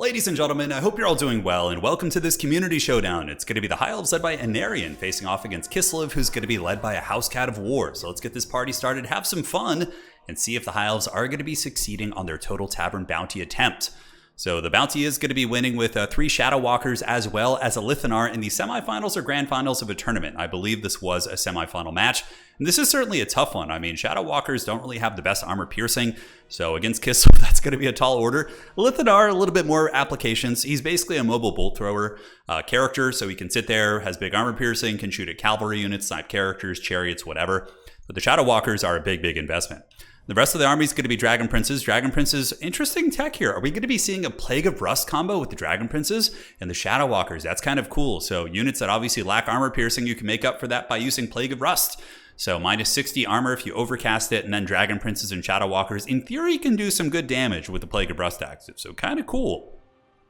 Ladies and gentlemen, I hope you're all doing well, and welcome to this community showdown. It's going to be the High Elves led by Anar facing off against Kislev, who's going to be led by a House Cat of War. So let's get this party started, have some fun, and see if the High Elves are going to be succeeding on their total tavern bounty attempt. So the bounty is going to be winning with 3 Shadow Walkers as well as Alith in the semifinals or grand finals of a tournament. I believe this was a semifinal match. And this is certainly a tough one. I mean, Shadow Walkers don't really have the best armor piercing. So against Kislev, that's going to be a tall order. Alith, a little bit more applications. He's basically a mobile bolt thrower character. So he can sit there, has big armor piercing, can shoot at cavalry units, snipe characters, chariots, whatever. But the Shadow Walkers are a big investment. The rest of the army is going to be Dragon Princes. Dragon Princes, interesting tech here. Are we going to be seeing a Plague of Rust combo with the Dragon Princes and the Shadow Walkers? That's kind of cool. So units that obviously lack armor piercing, you can make up for that by using Plague of Rust. So minus 60 armor if you overcast it, and then Dragon Princes and Shadow Walkers, in theory, can do some good damage with the Plague of Rust active. So kind of cool.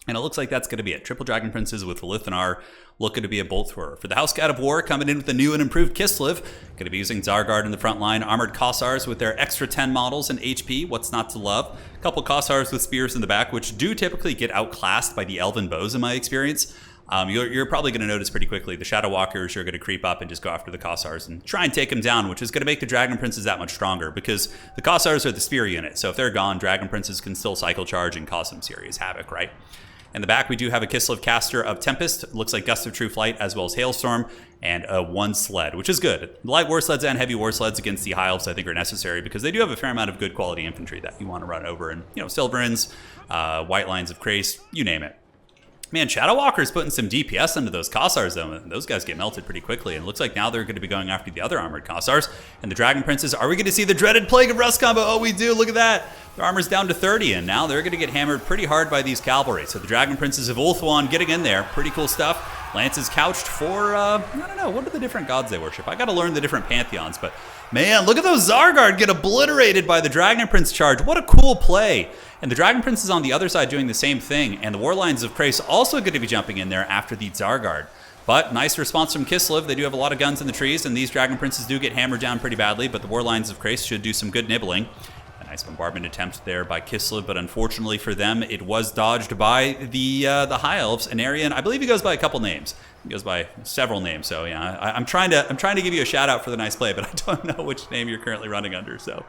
And it looks like that's going to be it. Triple Dragon Princes with Alith looking to be a bolt thrower. For the House Cat of War, coming in with the new and improved Kislev, going to be using Zargard in the front line. Armored Kossars with their extra 10 models and HP. What's not to love? A couple Kossars with spears in the back, which do typically get outclassed by the Elven bows in my experience. You're probably going to notice pretty quickly the Shadow Walkers are going to creep up and just go after the Kossars and try and take them down, which is going to make the Dragon Princes that much stronger because the Kossars are the spear unit. So if they're gone, Dragon Princes can still cycle charge and cause some serious havoc, right? In the back, we do have a Kislev caster of Tempest. Looks like Gust of True Flight as well as Hailstorm, and a 1 sled, which is good. Light war sleds and heavy war sleds against the High Elves I think are necessary because they do have a fair amount of good quality infantry that you want to run over. And, Silverins, White Lines of Crace, you name it. Man, Shadow Walker's putting some DPS into those Kossars, though. And those guys get melted pretty quickly. And it looks like now they're going to be going after the other armored Kossars. And the Dragon Princes, are we going to see the dreaded Plague of Rust combo? Oh, we do. Look at that. Their armor's down to 30, and now they're going to get hammered pretty hard by these cavalry. So the Dragon Princes of Ulthuan getting in there. Pretty cool stuff. Lance is couched for, I don't know, what are the different gods they worship? I got to learn the different pantheons, but man, look at those Zargard get obliterated by the Dragon Prince charge. What a cool play. And the Dragon Prince is on the other side doing the same thing, and the Warlines of Crace also going to be jumping in there after the Zargard. But nice response from Kislev. They do have a lot of guns in the trees, and these Dragon Princes do get hammered down pretty badly, but the Warlines of Crace should do some good nibbling. A nice bombardment attempt there by Kislev, but unfortunately for them, it was dodged by the High Elves. Anarian, I believe he goes by a couple names. He goes by several names, so yeah, I'm trying to give you a shout out for the nice play, but I don't know which name you're currently running under. So,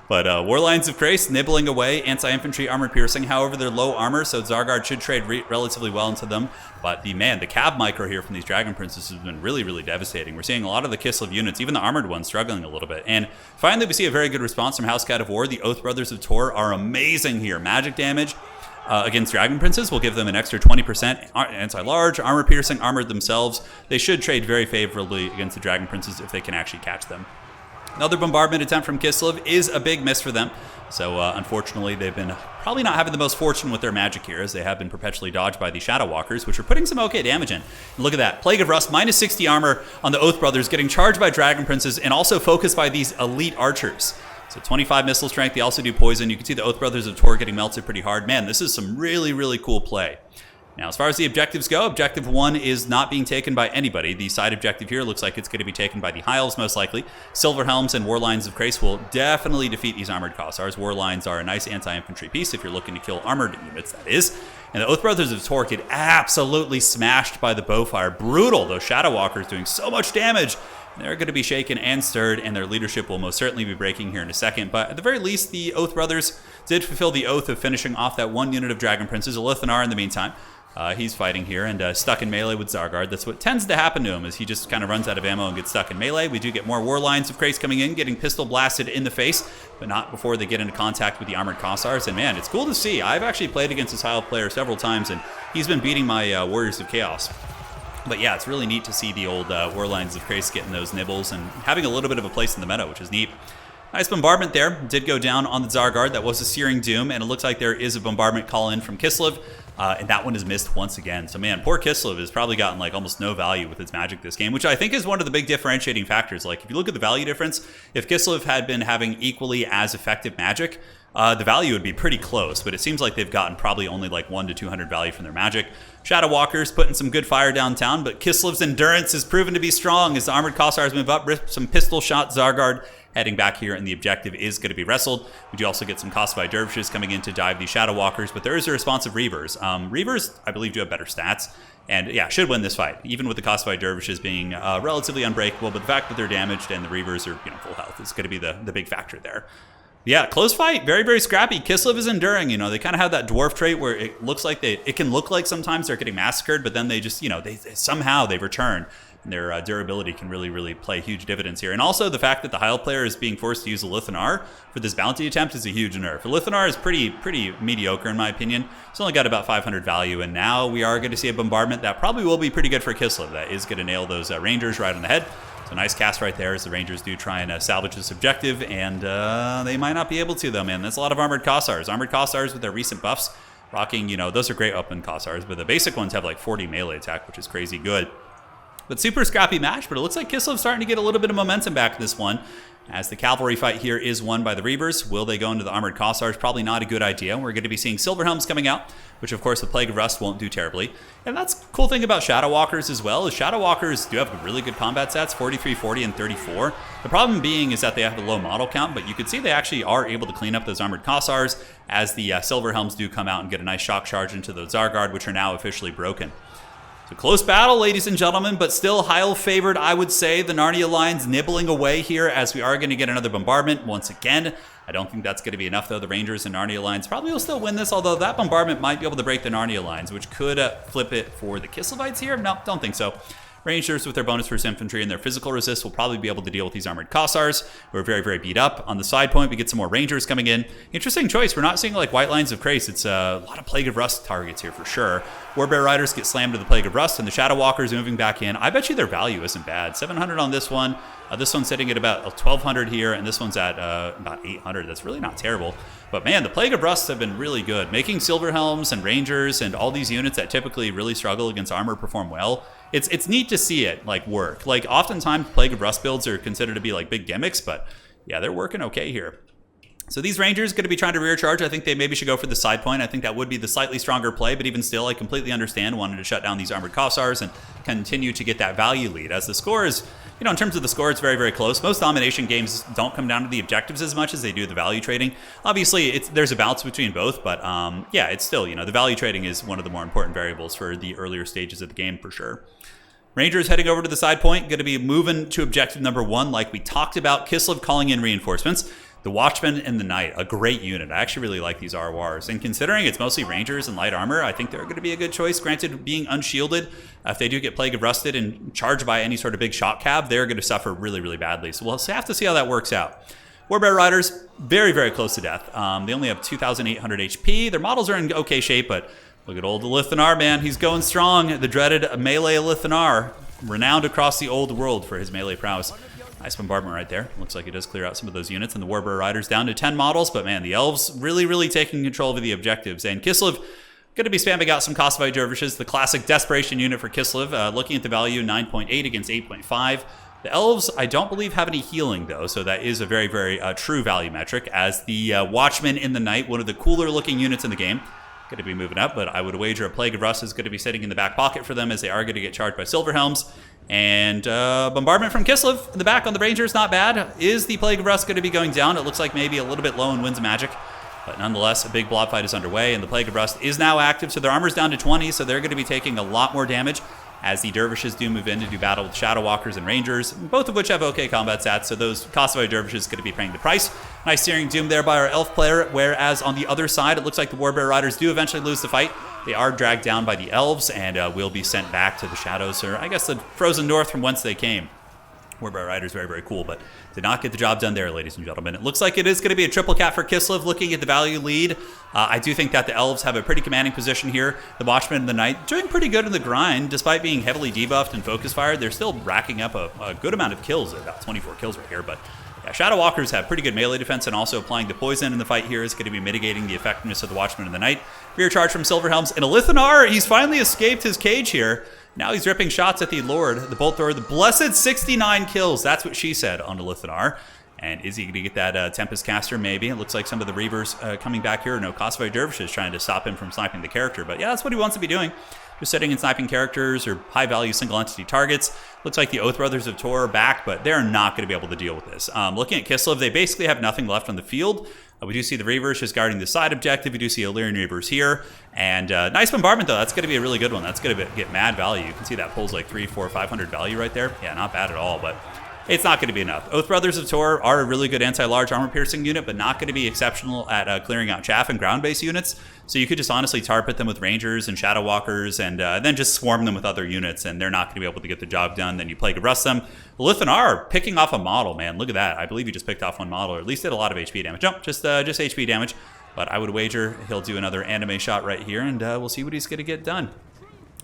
but Warlines of Crace nibbling away, anti-infantry armor piercing. However, they're low armor, so Zargard should trade relatively well into them. But the cab micro here from these Dragon Princes has been really devastating. We're seeing a lot of the Kislev units, even the armored ones, struggling a little bit. And finally, we see a very good response from House Cat of War. The Oath Brothers of Tor are amazing here. Magic damage. Against Dragon Princes, will give them an extra 20% anti-large, armor piercing, armored themselves. They should trade very favorably against the Dragon Princes if they can actually catch them. Another bombardment attempt from Kislev is a big miss for them. So unfortunately, they've been probably not having the most fortune with their magic here, as they have been perpetually dodged by the Shadow Walkers, which are putting some okay damage in. And look at that. Plague of Rust, minus 60 armor on the Oath Brothers, getting charged by Dragon Princes and also focused by these elite archers. So 25 missile strength, they also do poison. You can see the Oath Brothers of Tor getting melted pretty hard. Man, this is some really cool play. Now, as far as the objectives go, Objective 1 is not being taken by anybody. The side objective here looks like it's going to be taken by the High Elves, most likely. Silver Helms and Warlines of Crace will definitely defeat these armored Kossars. Warlines are a nice anti-infantry piece if you're looking to kill armored units, that is. And the Oath Brothers of Tor get absolutely smashed by the bowfire. Brutal. Those Shadow Walkers doing so much damage. They're going to be shaken and stirred, and their leadership will most certainly be breaking here in a second. But at the very least, the Oath Brothers did fulfill the oath of finishing off that one unit of Dragon Princes. Alith in the meantime. He's fighting here and stuck in melee with Zargard. That's what tends to happen to him, is he just kind of runs out of ammo and gets stuck in melee. We do get more Warlines of Crace coming in, getting pistol blasted in the face, but not before they get into contact with the armored Kossars. And man, it's cool to see. I've actually played against this High Elf player several times, and he's been beating my Warriors of Chaos. But yeah, it's really neat to see the old Warlines of Crace getting those nibbles and having a little bit of a place in the meta, which is neat. Nice bombardment there. Did go down on the Zargard. That was a Searing Doom, and it looks like there is a bombardment call in from Kislev, and that one is missed once again. So man, poor Kislev has probably gotten like almost no value with its magic this game, which I think is one of the big differentiating factors. Like if you look at the value difference, if Kislev had been having equally as effective magic, the value would be pretty close, but it seems like they've gotten probably only like 1 to 200 value from their magic. Shadow Walkers putting some good fire downtown, but Kislev's endurance is proven to be strong as the armored Kossars move up, rip some pistol shot Zargard, heading back here, and the objective is going to be wrestled. We do also get some Kosovo dervishes coming in to dive these Shadow Walkers, but there is a response of Reavers. Reavers, I believe, do have better stats. And yeah, should win this fight, even with the Kosovo dervishes being relatively unbreakable. But the fact that they're damaged and the Reavers are full health is going to be the big factor there. Yeah, close fight, very, very scrappy. Kislev is enduring. They kind of have that dwarf trait where it looks like it can look like sometimes they're getting massacred, but then they just somehow they return. And their durability can really, really play huge dividends here. And also the fact that the Heil player is being forced to use Alith Anar for this bounty attempt is a huge nerf. Alith Anar is pretty mediocre in my opinion. It's only got about 500 value, and now we are going to see a bombardment that probably will be pretty good for Kislev. That is going to nail those Rangers right on the head. So nice cast right there as the Rangers do try and salvage this objective, and they might not be able to though, man. That's a lot of Armored Kossars. Armored Kossars with their recent buffs, rocking, those are great open Kossars, but the basic ones have like 40 melee attack, which is crazy good. But super scrappy match, but it looks like Kislev's starting to get a little bit of momentum back in this one. As the cavalry fight here is won by the Reavers. Will they go into the Armored Kossars? Probably not a good idea. We're going to be seeing Silverhelms coming out, which of course the Plague of Rust won't do terribly. And that's the cool thing about Shadow Walkers as well, is Shadow Walkers do have really good combat stats, 43, 40, and 34. The problem being is that they have a low model count, but you can see they actually are able to clean up those Armored Kossars as the Silverhelms do come out and get a nice shock charge into those Zargard, which are now officially broken. So close battle, ladies and gentlemen, but still Heil favored, I would say. The Narnia lines nibbling away here as we are going to get another bombardment once again. I don't think that's going to be enough, though. The Rangers and Narnia lines probably will still win this, although that bombardment might be able to break the Narnia lines, which could flip it for the Kislevites here. No, don't think so. Rangers with their bonus first infantry and their physical resist will probably be able to deal with these Armored Kossars, who are very, very beat up. On the side point, we get some more Rangers coming in. Interesting choice. We're not seeing like White Lines of Crace. It's a lot of Plague of Rust targets here for sure. Warbear Riders get slammed to the Plague of Rust, and the Shadow Walkers moving back in. I bet you their value isn't bad. 700 on this one. This one's sitting at about 1,200 here, and this one's at about 800. That's really not terrible. But man, the Plague of Rust have been really good. Making Silverhelms and Rangers and all these units that typically really struggle against armor perform well. It's neat to see it like work. Like oftentimes Plague of Rust builds are considered to be like big gimmicks, but yeah, they're working okay here. So these Rangers going to be trying to rear charge. I think they maybe should go for the side point. I think that would be the slightly stronger play, but even still, I completely understand wanting to shut down these Armored Kossars and continue to get that value lead. As the score is, in terms of the score, it's very, very close. Most domination games don't come down to the objectives as much as they do the value trading. Obviously, there's a balance between both, but yeah, it's still, the value trading is one of the more important variables for the earlier stages of the game for sure. Rangers heading over to the side point, going to be moving to objective number 1 like we talked about. Kislev calling in reinforcements. The Watchman and the Knight, a great unit. I actually really like these RORs. And considering it's mostly Rangers and light armor, I think they're going to be a good choice. Granted, being unshielded, if they do get Plague of Rusted and charged by any sort of big shock cab, they're going to suffer really, really badly. So we'll have to see how that works out. Warbear Riders, very, very close to death. They only have 2,800 HP. Their models are in okay shape, but look at old Alith Anar, man. He's going strong. The dreaded melee Alith Anar, renowned across the old world for his melee prowess. Nice bombardment right there. Looks like it does clear out some of those units. And the Warbear Riders down to 10 models. But man, the Elves really, really taking control of the objectives. And Kislev going to be spamming out some Kosovo dervishes. The classic desperation unit for Kislev. Looking at the value, 9.8 against 8.5. The Elves, I don't believe, have any healing, though. So that is a very, very true value metric. As the Watchman in the Night, one of the cooler looking units in the game. Going to be moving up, but I would wager a Plague of Rust is going to be sitting in the back pocket for them as they are going to get charged by Silverhelms. And bombardment from Kislev in the back on the Rangers, not bad. Is the Plague of Rust going to be going down? It looks like maybe a little bit low in Winds of Magic. But nonetheless, a big blob fight is underway, and the Plague of Rust is now active, so their armor's down to 20, so they're going to be taking a lot more damage as the Dervishes do move in to do battle with Shadow Walkers and Rangers, both of which have okay combat stats, so those Kosovo Dervishes going to be paying the price. Nice Searing Doom there by our Elf player, whereas on the other side, it looks like the Warbear Riders do eventually lose the fight. They are dragged down by the Elves and will be sent back to the Shadows, or I guess the frozen north from whence they came. Warbear Riders, very, very cool, but did not get the job done there, ladies and gentlemen. It looks like it is going to be a triple cap for Kislev, looking at the value lead. I do think that the Elves have a pretty commanding position here. The Watchmen and the Knight doing pretty good in the grind. Despite being heavily debuffed and focus fired, they're still racking up a good amount of kills, about 24 kills right here, but yeah, Shadow Walkers have pretty good melee defense, and also applying the poison in the fight here is going to be mitigating the effectiveness of the Watchmen and the Knight. Rear charge from Silverhelms, and Alith Anar, he's finally escaped his cage here. Now he's ripping shots at the Lord, the Bolt Thrower, the blessed 69 kills. That's what she said on Alith Anar. And is he going to get that Tempest Caster? Maybe. It looks like some of the Reavers coming back here. No, Kosovo Dervishes trying to stop him from sniping the character. But yeah, that's what he wants to be doing. just sitting and sniping characters or high-value single-entity targets. Looks like the Oath Brothers of Tor are back, but they're not going to be able to deal with this. Looking at Kislev, they basically have nothing left on the field. We do see the Reavers just guarding the side objective. We do see Illyrian Reavers here. And nice bombardment, though. That's going to be a really good one. That's going to get mad value. You can see that pulls like 300, 400, 500 value right there. Yeah, not bad at all, but it's not going to be enough. Oath Brothers of Tor are a really good anti-large armor-piercing unit, but not going to be exceptional at clearing out chaff and ground-based units. So you could just honestly tar pit them with Rangers and Shadow Walkers and then just swarm them with other units, and they're not going to be able to get the job done. Then you Plague of Rust them. Alith and Anar picking off a model, man. Look at that. I believe he just picked off one model, or at least did a lot of HP damage. Nope, just HP damage. But I would wager he'll do another anime shot right here, and we'll see what he's going to get done.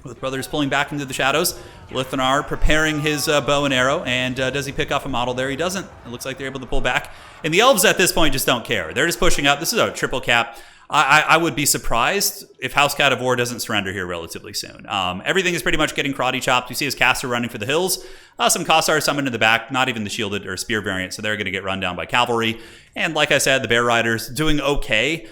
With Brothers pulling back into the shadows, Lithanar preparing his bow and arrow, and does he pick off a model there? He doesn't. It looks like they're able to pull back. And the Elves at this point just don't care. They're just pushing up. This is a triple cap. I would be surprised if House Cat of War doesn't surrender here relatively soon. Everything is pretty much getting karate chopped. You see his caster running for the hills. Some Kossar summoned in the back, not even the shielded or spear variant, so they're going to get run down by cavalry. And like I said, the Bear Riders doing okay,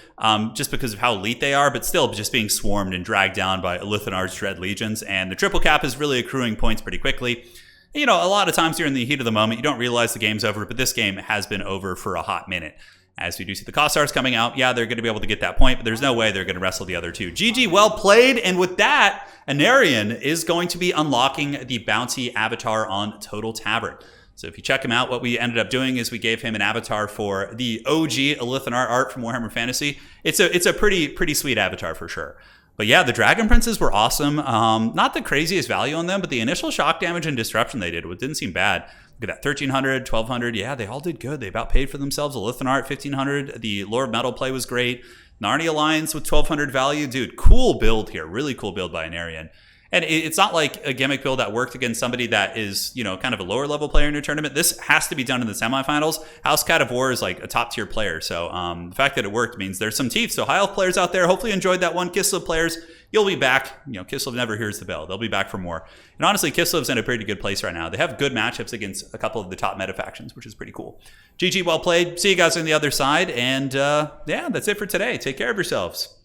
just because of how elite they are, but still just being swarmed and dragged down by Lithanar's Dread Legions. And the triple cap is really accruing points pretty quickly. You know, a lot of times you're in the heat of the moment, you don't realize the game's over, but this game has been over for a hot minute. As we do see the Kossars coming out, yeah, they're going to be able to get that point, but there's no way they're going to wrestle the other two. GG, well played, and with that, Anarian is going to be unlocking the bounty avatar on Total Tavern. So if you check him out, what we ended up doing is we gave him an avatar for the OG Alith art from Warhammer Fantasy. It's a pretty sweet avatar for sure. But yeah, the Dragon Princes were awesome. Not the craziest value on them, but the initial shock damage and disruption they did, it didn't seem bad. Look at that, 1,300, 1,200. Yeah, they all did good. They about paid for themselves. Lithanar at 1,500. The Lord of Metal play was great. Narnia Alliance with 1,200 value. Dude, cool build here. Really cool build by Anarian. And it's not like a gimmick build that worked against somebody that is, you know, kind of a lower level player in your tournament. This has to be done in the semifinals. House Cat of War is like a top tier player. So the fact that it worked means there's some teeth. So high elf players out there, hopefully enjoyed that one. Kislev players, you'll be back. You know, Kislev never hears the bell. They'll be back for more. And honestly, Kislev's in a pretty good place right now. They have good matchups against a couple of the top meta factions, which is pretty cool. GG, well played. See you guys on the other side. And yeah, that's it for today. Take care of yourselves.